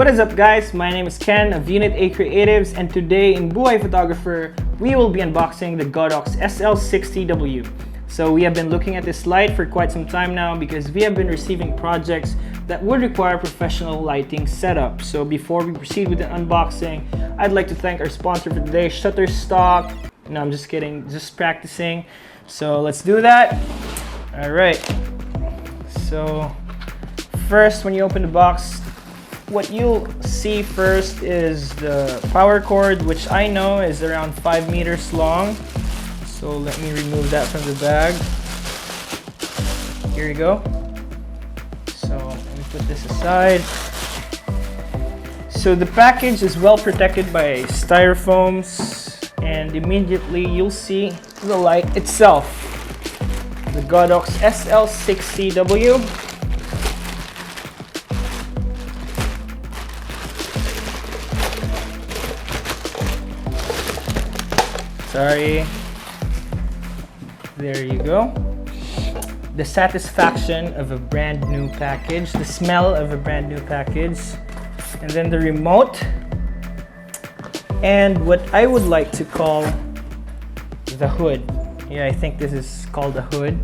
What is up guys, my name is Ken of Unit A Creatives, and today in Buhay Photographer, we will be unboxing the Godox SL60W. So we have been looking at this light for quite some time now because we have been receiving projects that would require professional lighting setup. So before we proceed with the unboxing, I'd like to thank our sponsor for today, Shutterstock. No, I'm just kidding, just practicing. So let's do that. All right. So first, when you open the box, what you'll see first is the power cord, which I know is around 5 meters long. So let me remove that from the bag. Here you go. So let me put this aside. So the package is well protected by styrofoams, and immediately you'll see the light itself. The Godox SL60W. Sorry. There you go. The satisfaction of a brand new package, the smell of a brand new package, and then the remote, and what I would like to call the hood. Yeah, I think this is called the hood.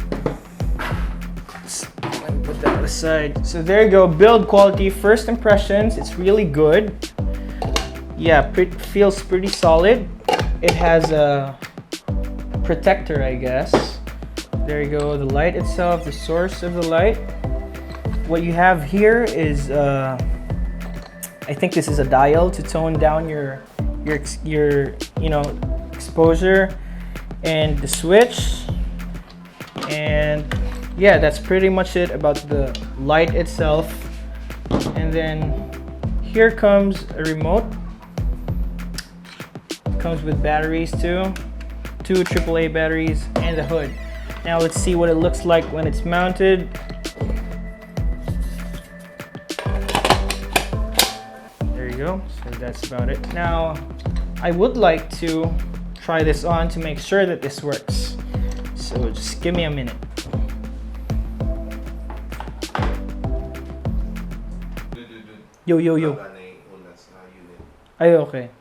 Let me put that aside. So there you go, build quality, first impressions, it's really good. Yeah, feels pretty solid. It has a protector, I guess. There you go, the light itself, the source of the light. What you have here is, I think this is a dial to tone down your exposure, and the switch. And yeah, that's pretty much it about the light itself. And then here comes a remote. Comes with batteries too, 2 AAA batteries, and the hood. Now let's see what it looks like when it's mounted. There you go, so that's about it. Now I would like to try this on to make sure that this works, so just give me a minute. Yo. Ay, okay.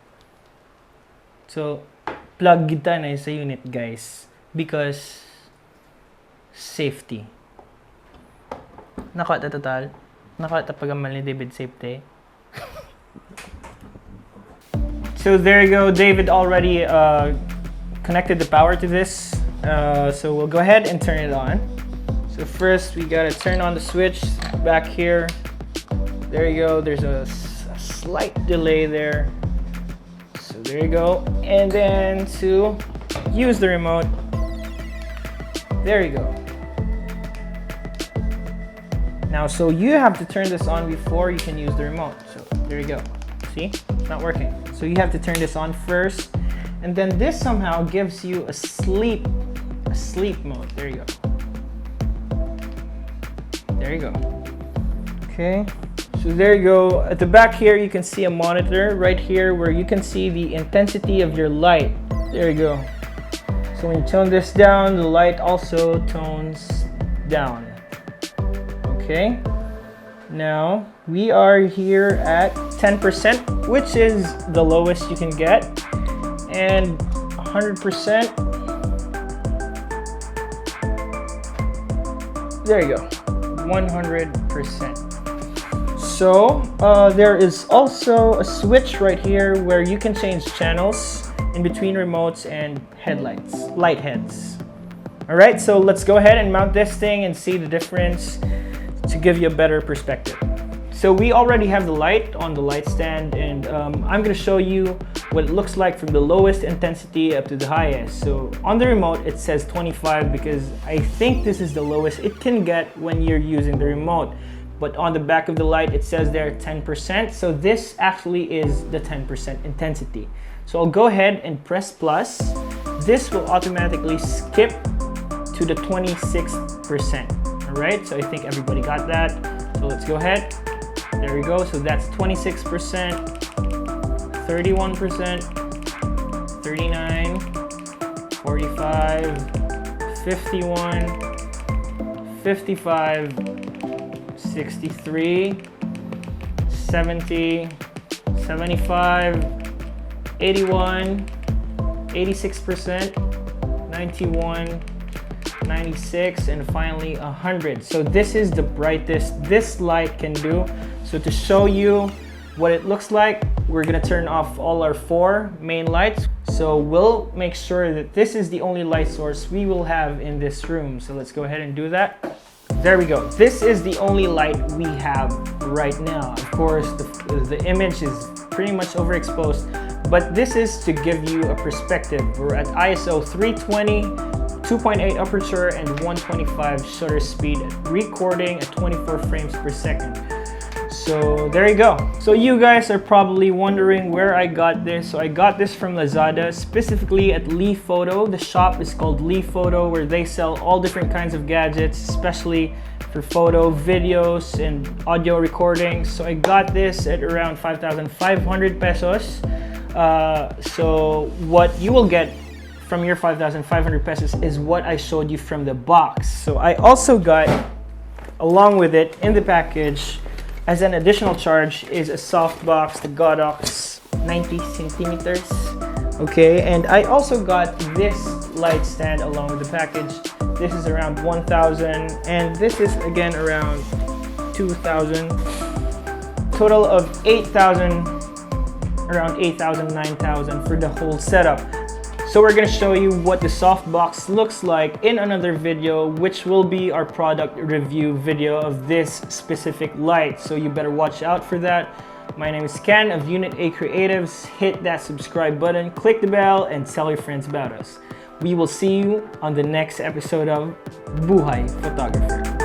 So, plug kita na sa unit, guys, because safety. Nakata total. Nakata pagamal ni David safety. So there you go. David already connected the power to this. So we'll go ahead and turn it on. So first, we gotta turn on the switch back here. There you go. There's a slight delay there. So there you go, and then to use the remote, there you go. Now, so you have to turn this on before you can use the remote. So there you go. See, it's not working. So you have to turn this on first, and then this somehow gives you a sleep mode. There you go. There you go. Okay. So there you go. At the back here, you can see a monitor right here where you can see the intensity of your light. There you go. So when you tone this down, the light also tones down. Okay. Now we are here at 10%, which is the lowest you can get, and 100%. There you go. 100%. So there is also a switch right here where you can change channels in between remotes and light heads. All right, so let's go ahead and mount this thing and see the difference to give you a better perspective. So we already have the light on the light stand, and I'm gonna show you what it looks like from the lowest intensity up to the highest. So on the remote, it says 25 because I think this is the lowest it can get when you're using the remote. But on the back of the light, it says there 10%. So this actually is the 10% intensity. So I'll go ahead and press plus. This will automatically skip to the 26%. All right, so I think everybody got that. So let's go ahead. There we go. So that's 26%, 31%, 39, 45, 51, 55, 63, 70, 75, 81, 86%, 91, 96, and finally 100. So this is the brightest this light can do. So to show you what it looks like, we're gonna turn off all our 4 main lights. So we'll make sure that this is the only light source we will have in this room. So let's go ahead and do that. There we go. This is the only light we have right now. Of course, the image is pretty much overexposed, but this is to give you a perspective. We're at ISO 320, 2.8 aperture, and 125 shutter speed, recording at 24 frames per second. So there you go. So you guys are probably wondering where I got this. So I got this from Lazada, specifically at Lee Photo. The shop is called Lee Photo, where they sell all different kinds of gadgets, especially for photo, videos, and audio recordings. So I got this at around 5,500 pesos. So what you will get from your 5,500 pesos is what I showed you from the box. So I also got, along with it in the package, as an additional charge, is a softbox, the Godox 90 centimeters. Okay, and I also got this light stand along with the package. This is around 1,000, and this is again around 2,000. Total of 8,000, around 8,000, 9,000 for the whole setup. So we're gonna show you what the softbox looks like in another video, which will be our product review video of this specific light. So you better watch out for that. My name is Ken of Unit A Creatives. Hit that subscribe button, click the bell, and tell your friends about us. We will see you on the next episode of Buhay Photographer.